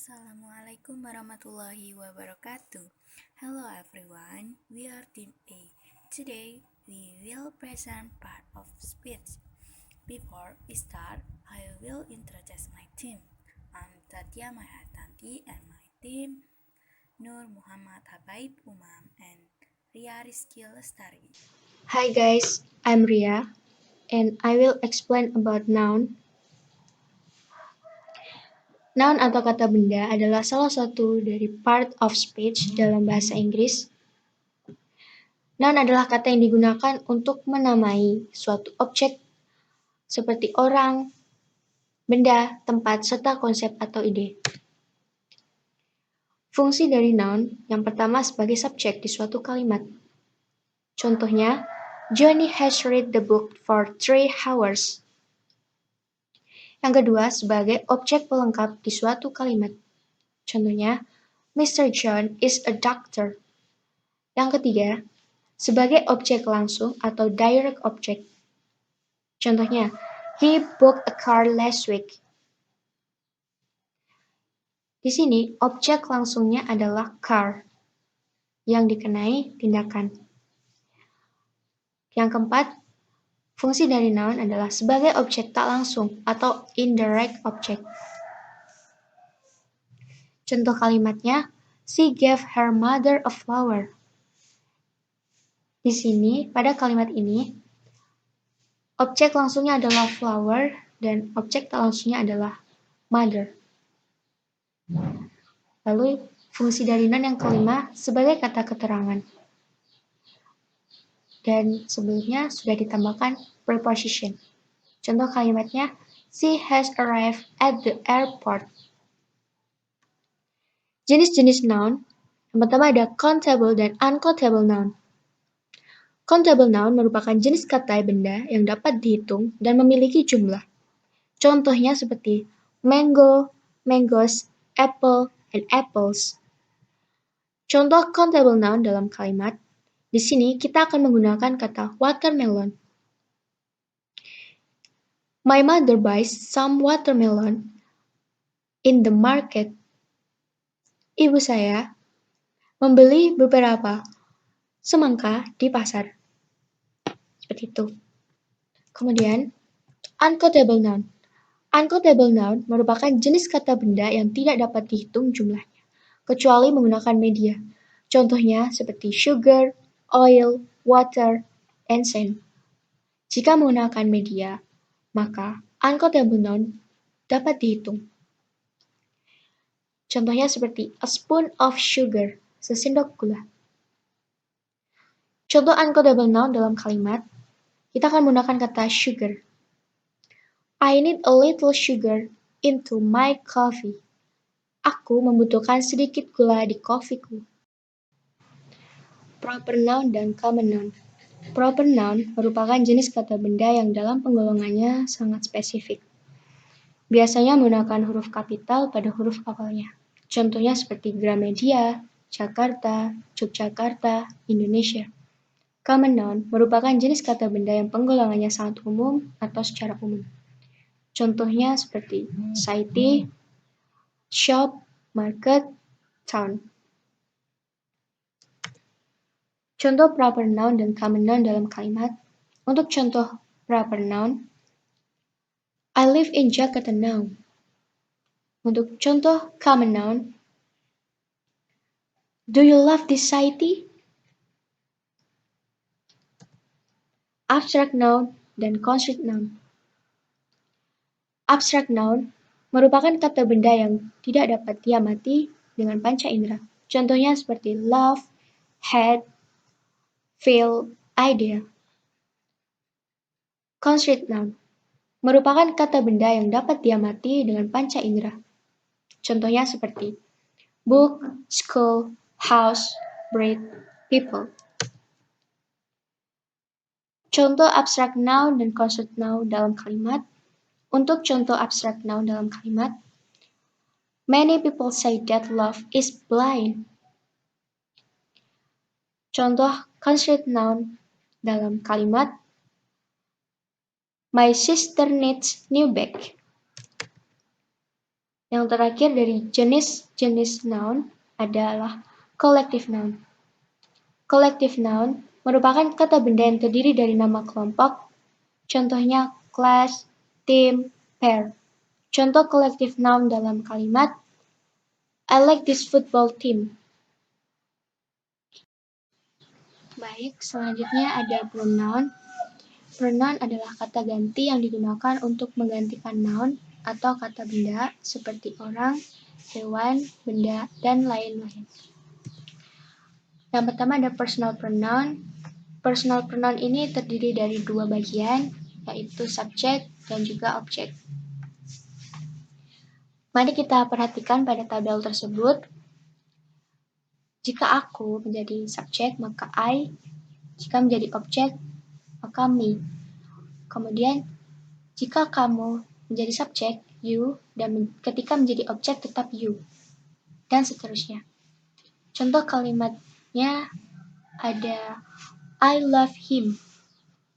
Assalamualaikum warahmatullahi wabarakatuh. Hello everyone, we are Team A. Today we will present part of speech. Before we start, I will introduce my team. I'm Tatia Mahartanti and my team Nur Muhammad Habaib Umam and Ria Rizky Lestari. Hi guys, I'm Ria and I will explain about noun. Noun atau kata benda adalah salah satu dari part of speech dalam bahasa Inggris. Noun adalah kata yang digunakan untuk menamai suatu objek seperti orang, benda, tempat, serta konsep atau ide. Fungsi dari noun yang pertama sebagai subjek di suatu kalimat. Contohnya, Johnny has read the book for 3 hours. Yang kedua, sebagai objek pelengkap di suatu kalimat. Contohnya, Mr. John is a doctor. Yang ketiga, sebagai objek langsung atau direct object. Contohnya, he booked a car last week. Di sini, objek langsungnya adalah car yang dikenai tindakan. Yang keempat, fungsi dari noun adalah sebagai objek tak langsung atau indirect object. Contoh kalimatnya, she gave her mother a flower. Di sini, pada kalimat ini, objek langsungnya adalah flower dan objek tak langsungnya adalah mother. Lalu, fungsi dari noun yang kelima sebagai kata keterangan. Dan sebelumnya sudah ditambahkan preposition. Contoh kalimatnya, she has arrived at the airport. Jenis-jenis noun, yang pertama ada countable dan uncountable noun. Countable noun merupakan jenis kata benda yang dapat dihitung dan memiliki jumlah. Contohnya seperti mango, mangoes, apple, and apples. Contoh countable noun dalam kalimat, di sini kita akan menggunakan kata watermelon. My mother buys some watermelon in the market. Ibu saya membeli beberapa semangka di pasar. Seperti itu. Kemudian, uncountable noun. Uncountable noun merupakan jenis kata benda yang tidak dapat dihitung jumlahnya, kecuali menggunakan media. Contohnya seperti sugar, oil, water, and sand. Jika menggunakan media, maka uncountable noun dapat dihitung. Contohnya seperti a spoon of sugar, sesendok gula. Contoh uncountable noun dalam kalimat, kita akan menggunakan kata sugar. I need a little sugar into my coffee. Aku membutuhkan sedikit gula di kopiku. Proper noun dan common noun. Proper noun merupakan jenis kata benda yang dalam penggolongannya sangat spesifik. Biasanya menggunakan huruf kapital pada huruf awalnya. Contohnya seperti Gramedia, Jakarta, Yogyakarta, Indonesia. Common noun merupakan jenis kata benda yang penggolongannya sangat umum atau secara umum. Contohnya seperti city, shop, market, town. Contoh proper noun dan common noun dalam kalimat. Untuk contoh proper noun, I live in Jakarta now. Untuk contoh common noun, do you love this city? Abstract noun dan concrete noun. Abstract noun merupakan kata benda yang tidak dapat diamati dengan panca indera. Contohnya seperti love, hate, feel, idea. Concrete noun merupakan kata benda yang dapat diamati dengan panca indera. Contohnya seperti book, school, house, breed, people. Contoh abstract noun dan concrete noun dalam kalimat. Untuk contoh abstract noun dalam kalimat, many people say that love is blind. Contoh concrete noun dalam kalimat, my sister needs new bag. Yang terakhir dari jenis-jenis noun adalah collective noun. Collective noun merupakan kata benda yang terdiri dari nama kelompok, contohnya class, team, pair. Contoh collective noun dalam kalimat, I like this football team. Baik, selanjutnya ada pronoun. Pronoun adalah kata ganti yang digunakan untuk menggantikan noun atau kata benda seperti orang, hewan, benda, dan lain-lain. Yang pertama ada personal pronoun. Personal pronoun ini terdiri dari dua bagian, yaitu subjek dan juga objek. Mari kita perhatikan pada tabel tersebut. Jika aku menjadi subjek, maka I. Jika menjadi objek, maka me. Kemudian, jika kamu menjadi subjek, you, dan ketika menjadi objek tetap you, dan seterusnya. Contoh kalimatnya ada I love him.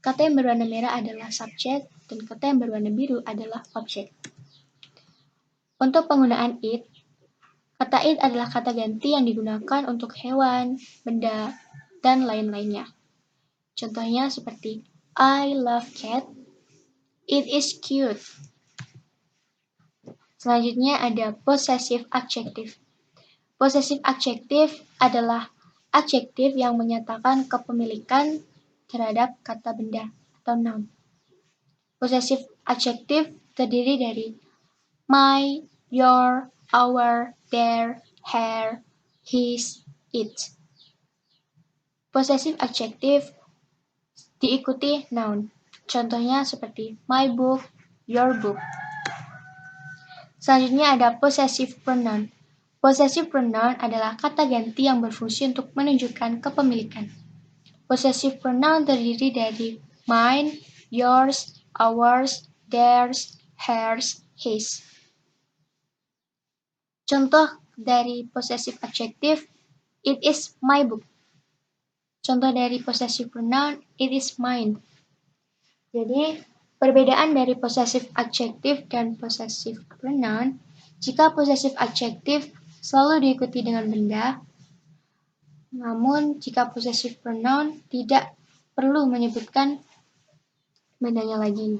Kata yang berwarna merah adalah subjek, dan kata yang berwarna biru adalah objek. Untuk penggunaan it, kata it adalah kata ganti yang digunakan untuk hewan, benda, dan lain-lainnya. Contohnya seperti I love cat, it is cute. Selanjutnya ada possessive adjective. Possessive adjective adalah adjektif yang menyatakan kepemilikan terhadap kata benda atau noun. Possessive adjective terdiri dari my, your, our, their, her, his, it. Possessive adjective diikuti noun. Contohnya seperti my book, your book. Selanjutnya ada possessive pronoun. Possessive pronoun adalah kata ganti yang berfungsi untuk menunjukkan kepemilikan. Possessive pronoun terdiri dari mine, yours, ours, theirs, hers, his. Contoh dari possessive adjective, it is my book. Contoh dari possessive pronoun, it is mine. Jadi, perbedaan dari possessive adjective dan possessive pronoun, jika possessive adjective selalu diikuti dengan benda, namun jika possessive pronoun tidak perlu menyebutkan bendanya lagi.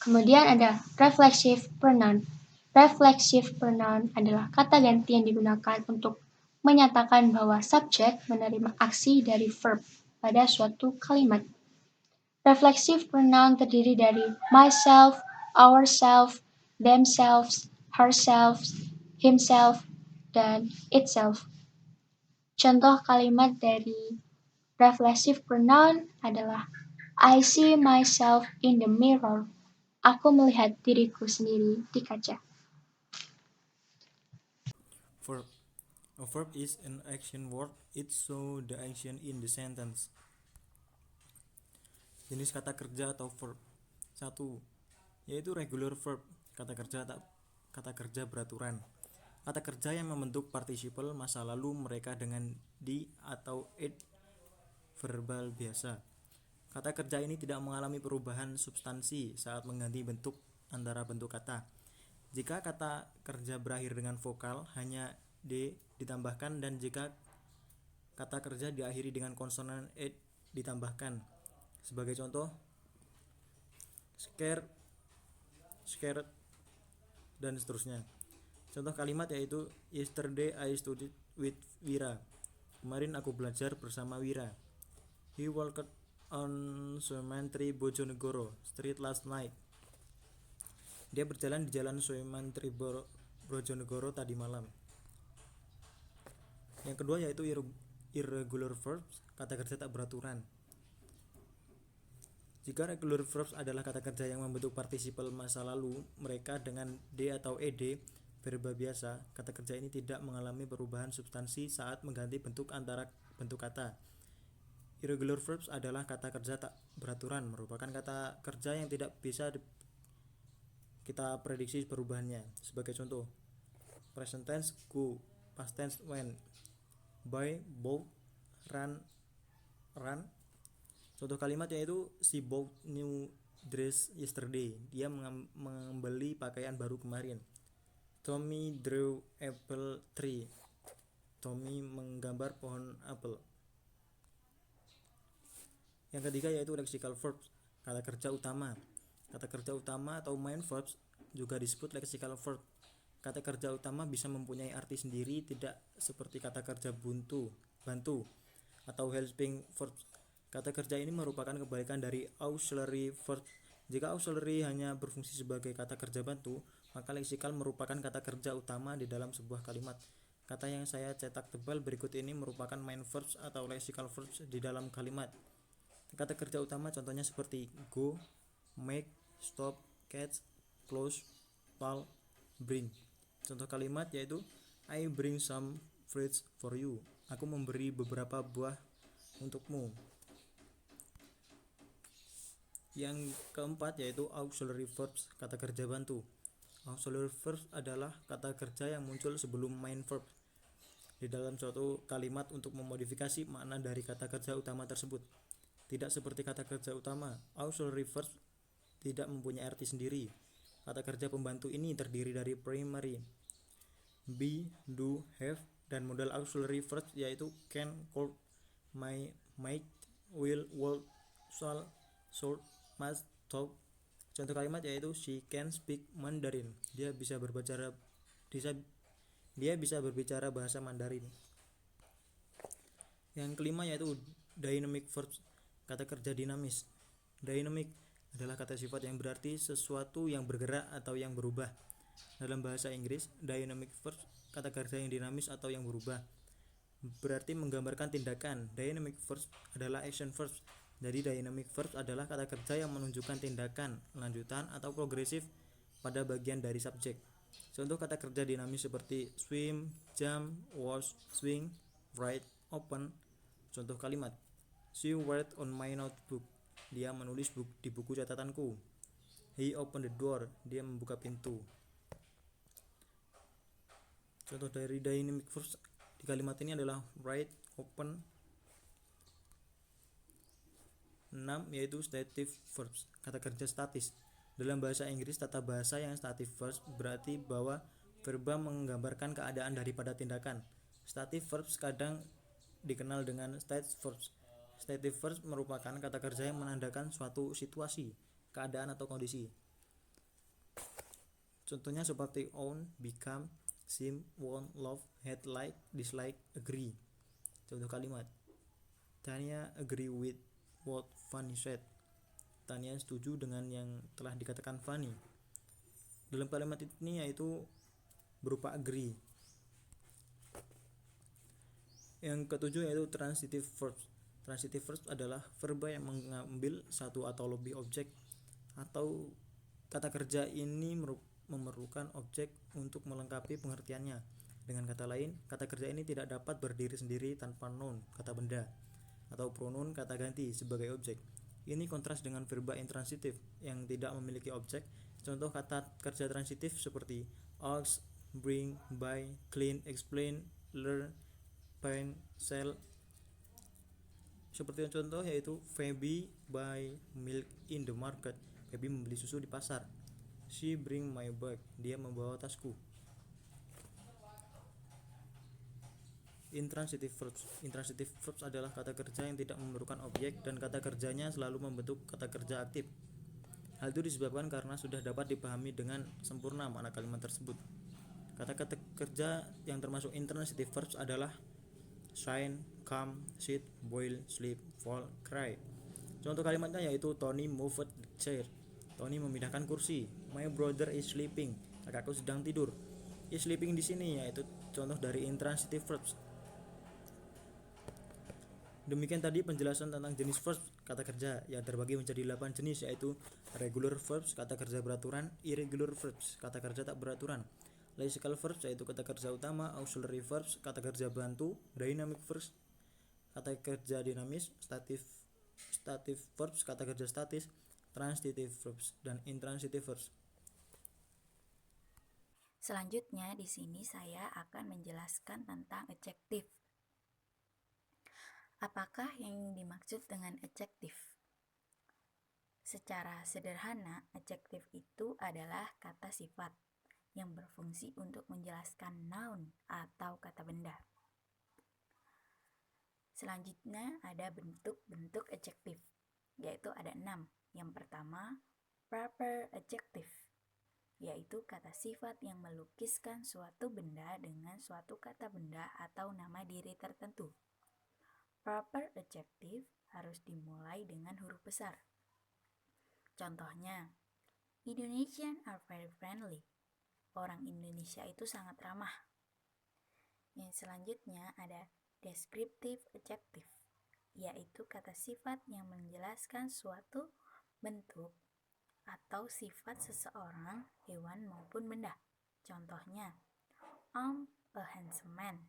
Kemudian ada reflexive pronoun. Reflexive pronoun adalah kata ganti yang digunakan untuk menyatakan bahwa subjek menerima aksi dari verb pada suatu kalimat. Reflexive pronoun terdiri dari myself, ourself, themselves, herself, himself, dan itself. Contoh kalimat dari reflexive pronoun adalah I see myself in the mirror. Aku melihat diriku sendiri di kaca. Verb. A verb is an action word. It shows the action in the sentence. Jenis kata kerja atau verb. 1. Yaitu regular verb. Kata kerja beraturan. Kata kerja yang membentuk participle masa lalu mereka dengan di atau it verbal biasa. Kata kerja ini tidak mengalami perubahan substansi saat mengganti bentuk antara bentuk kata. Jika kata kerja berakhir dengan vokal, hanya d ditambahkan, dan jika kata kerja diakhiri dengan konsonan e ditambahkan. Sebagai contoh, scared, dan seterusnya. Contoh kalimat yaitu yesterday I studied with Wira. Kemarin aku belajar bersama Wira. He walked on Soemantri Bojonegoro Street last night. Dia berjalan di jalan Soemantri Bojonegoro tadi malam. Yang kedua yaitu irregular verbs, kata kerja tak beraturan. Jika regular verbs adalah kata kerja yang membentuk participle masa lalu mereka dengan d atau ed verba biasa, kata kerja ini tidak mengalami perubahan substansi saat mengganti bentuk antara bentuk kata. Irregular verbs adalah kata kerja tak beraturan, merupakan kata kerja yang tidak bisa kita prediksi perubahannya. Sebagai contoh, present tense go, past tense went, buy, bought, run. Contoh kalimat yaitu she bought new dressed yesterday. Dia membeli pakaian baru kemarin. Tommy drew apple tree. Tommy menggambar pohon apel. Yang ketiga yaitu lexical verbs, kata kerja utama. Kata kerja utama atau main verbs juga disebut lexical verb. Kata kerja utama bisa mempunyai arti sendiri, tidak seperti kata kerja bantu atau helping verbs. Kata kerja ini merupakan kebalikan dari auxiliary verb. Jika auxiliary hanya berfungsi sebagai kata kerja bantu, maka lexical merupakan kata kerja utama di dalam sebuah kalimat. Kata yang saya cetak tebal berikut ini merupakan main verbs atau lexical verbs di dalam kalimat. Kata kerja utama contohnya seperti go, make, stop, catch, close, pull, bring. Contoh kalimat yaitu I bring some fruits for you. Aku memberi beberapa buah untukmu. Yang keempat yaitu auxiliary verbs, kata kerja bantu. Auxiliary verbs adalah kata kerja yang muncul sebelum main verb di dalam suatu kalimat untuk memodifikasi makna dari kata kerja utama tersebut. Tidak seperti kata kerja utama, auxiliary verbs tidak mempunyai arti sendiri. Kata kerja pembantu ini terdiri dari primary, be, do, have, dan modal auxiliary verbs yaitu can, could, might, will, would, shall, should, must, talk. Contoh kalimat yaitu she can speak Mandarin. Dia bisa berbicara bahasa Mandarin. Yang kelima yaitu dynamic verbs, kata kerja dinamis. Dynamic adalah kata sifat yang berarti sesuatu yang bergerak atau yang berubah. Dalam bahasa Inggris, dynamic verbs, kata kerja yang dinamis atau yang berubah, berarti menggambarkan tindakan. Dynamic verbs adalah action verbs. Jadi dynamic verbs adalah kata kerja yang menunjukkan tindakan, lanjutan, atau progresif pada bagian dari subjek. Contoh kata kerja dinamis seperti swim, jump, wash, swing, write, open. Contoh kalimat she wrote on my notebook. Dia menulis di buku catatanku. He opened the door. Dia membuka pintu. Contoh dari dynamic verbs di kalimat ini adalah write, open. 6 yaitu stative verbs, kata kerja statis. Dalam bahasa Inggris, tata bahasa yang stative verbs berarti bahwa verba menggambarkan keadaan daripada tindakan. Stative verbs kadang dikenal dengan state verbs. Stative verbs merupakan kata kerja yang menandakan suatu situasi, keadaan atau kondisi. Contohnya seperti own, become, seem, want, love, hate, like, dislike, agree. Contoh kalimat Tanya agree with what Fanny said. Tanya setuju dengan yang telah dikatakan Fanny. Dalam kalimat ini yaitu berupa agree. Yang ketujuh yaitu transitive verbs. Transitive verbs adalah verba yang mengambil satu atau lebih objek atau kata kerja ini memerlukan objek untuk melengkapi pengertiannya. Dengan kata lain, kata kerja ini tidak dapat berdiri sendiri tanpa noun, kata benda, atau pronoun, kata ganti, sebagai objek. Ini kontras dengan verba intransitif yang tidak memiliki objek. Contoh kata kerja transitif seperti ask, bring, buy, clean, explain, learn, paint, sell. Seperti contoh yaitu Phoebe buy milk in the market. Phoebe membeli susu di pasar. She bring my bag. Dia membawa tasku. Intransitive verbs. Intransitive verbs adalah kata kerja yang tidak memerlukan objek dan kata kerjanya selalu membentuk kata kerja aktif. Hal itu disebabkan karena sudah dapat dipahami dengan sempurna makna kalimat tersebut. Kata-kata kerja yang termasuk intransitive verbs adalah shine, come, sit, boil, sleep, fall, cry. Contoh kalimatnya yaitu Tony moved the chair. Tony memindahkan kursi. My brother is sleeping. Kakakku sedang tidur. Is sleeping di sini yaitu contoh dari intransitive verbs. Demikian tadi penjelasan tentang jenis verbs kata kerja yang terbagi menjadi 8 jenis yaitu regular verbs, kata kerja beraturan, irregular verbs, kata kerja tak beraturan, lexical verbs yaitu kata kerja utama, auxiliary verbs, kata kerja bantu, dynamic verbs, kata kerja dinamis, stative verbs, kata kerja statis, transitive verbs, dan intransitive verbs. Selanjutnya di sini saya akan menjelaskan tentang adjektif. Apakah yang dimaksud dengan adjektif? Secara sederhana, adjektif itu adalah kata sifat yang berfungsi untuk menjelaskan noun atau kata benda. Selanjutnya ada bentuk-bentuk adjektif, yaitu ada 6. Yang pertama, proper adjective, yaitu kata sifat yang melukiskan suatu benda dengan suatu kata benda atau nama diri tertentu. Proper adjective harus dimulai dengan huruf besar. Contohnya, Indonesian are very friendly. Orang Indonesia itu sangat ramah. Yang selanjutnya ada descriptive adjective, yaitu kata sifat yang menjelaskan suatu bentuk atau sifat seseorang, hewan maupun benda. Contohnya, I'm a handsome man.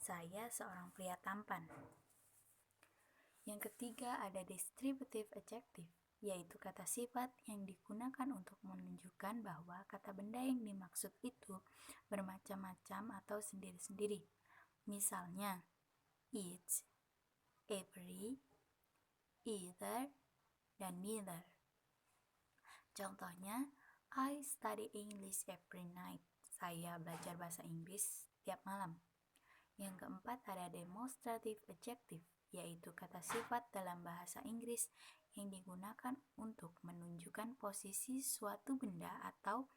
Saya seorang pria tampan. Yang ketiga ada distributive adjective, yaitu kata sifat yang digunakan untuk menunjukkan bahwa kata benda yang dimaksud itu bermacam-macam atau sendiri-sendiri. Misalnya, each, every, either, dan neither. Contohnya, I study English every night. Saya belajar bahasa Inggris setiap malam. Yang keempat ada demonstrative adjective, yaitu kata sifat dalam bahasa Inggris yang digunakan untuk menunjukkan posisi suatu benda atau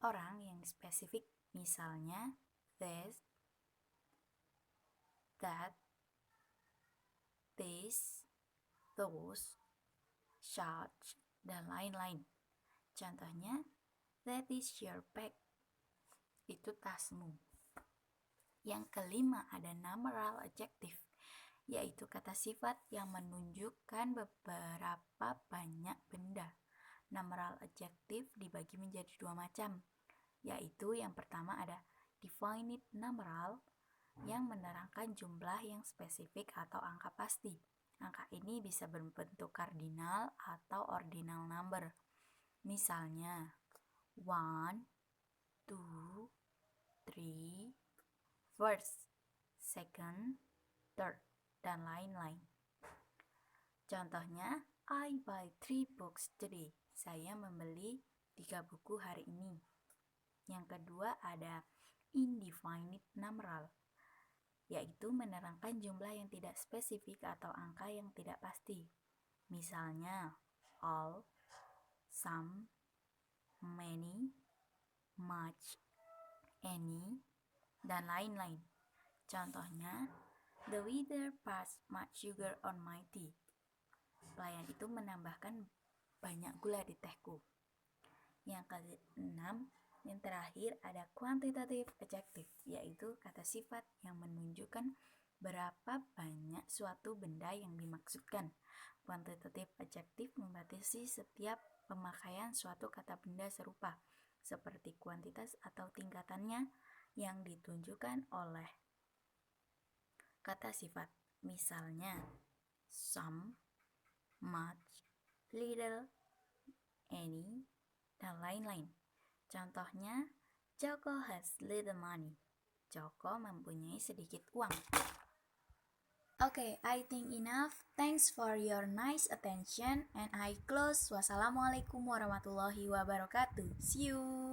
orang yang spesifik. Misalnya, this, that, this, those, such, dan lain-lain. Contohnya, that is your bag. Itu tasmu. Yang kelima ada numeral adjective, yaitu kata sifat yang menunjukkan beberapa banyak benda. Numeral adjective dibagi menjadi 2 macam, yaitu yang pertama ada definite numeral yang menerangkan jumlah yang spesifik atau angka pasti. Angka ini bisa berbentuk kardinal atau ordinal number. Misalnya 1, 2, 3, first, second, third, dan lain-lain. Contohnya, I buy 3 books today. Saya membeli 3 buku hari ini. Yang kedua ada indefinite numeral, yaitu menerangkan jumlah yang tidak spesifik atau angka yang tidak pasti. Misalnya, all, some, many, much, any, dan lain-lain. Contohnya, the waiter passed much sugar on my tea. Pelayan itu menambahkan banyak gula di tehku. Yang keenam, yang terakhir ada quantitative adjective, yaitu kata sifat yang menunjukkan berapa banyak suatu benda yang dimaksudkan. Quantitative adjective membatasi setiap pemakaian suatu kata benda serupa, seperti kuantitas atau tingkatannya yang ditunjukkan oleh kata sifat. Misalnya, some, much, little, any, dan lain-lain. Contohnya, Joko has little money. Joko mempunyai sedikit uang. Okay, I think enough. Thanks for your nice attention and I close. Wassalamualaikum warahmatullahi wabarakatuh. See you.